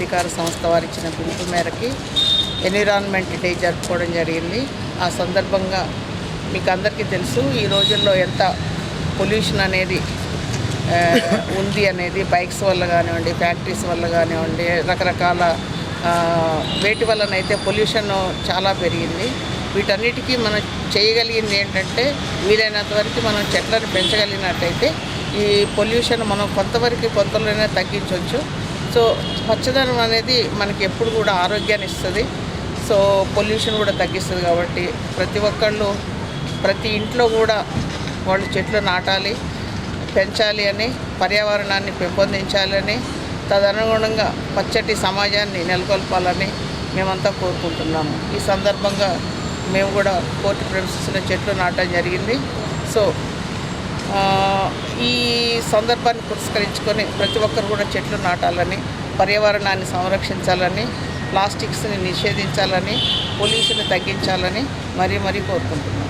అధికార సంస్థ వారు ఇచ్చిన పిలుపు మేరకి ఎన్విరాన్మెంట్ డే జరుపుకోవడం జరిగింది. ఆ సందర్భంగా మీకు అందరికీ తెలుసు ఈ రోజుల్లో ఎంత పొల్యూషన్ అనేది ఉంది అనేది బైక్స్ వల్ల కానివ్వండి, ఫ్యాక్టరీస్ వల్ల కానివ్వండి, రకరకాల వేటి వల్లనైతే పొల్యూషన్ చాలా పెరిగింది. వీటన్నిటికీ మనం చేయగలిగింది ఏంటంటే వీలైనంత వరకు మనం చెట్లను పెంచగలిగినట్టయితే ఈ పొల్యూషన్ మనం కొంతలోనే తగ్గించవచ్చు. సో పచ్చదనం అనేది మనకి ఎప్పుడు కూడా ఆరోగ్యాన్ని ఇస్తుంది. సో పొల్యూషన్ కూడా తగ్గిస్తుంది. కాబట్టి ప్రతి ఒక్కళ్ళు ప్రతి ఇంట్లో కూడా వాళ్ళు చెట్లు నాటాలి, పెంచాలి అని, పర్యావరణాన్ని పెంపొందించాలని, తదనుగుణంగా పచ్చటి సమాజాన్ని నెలకొల్పాలని మేమంతా కోరుకుంటున్నాము. ఈ సందర్భంగా మేము కూడా కోర్టు ప్రెమిసెస్లో చెట్లు నాటడం జరిగింది. సో ఈ సందర్భాన్ని పురస్కరించుకొని ప్రతి ఒక్కరు కూడా చెట్లు నాటాలని, పర్యావరణాన్ని సంరక్షించాలని, ప్లాస్టిక్స్ని నిషేధించాలని, పొల్యూషన్ తగ్గించాలని మరీ కోరుకుంటున్నాం.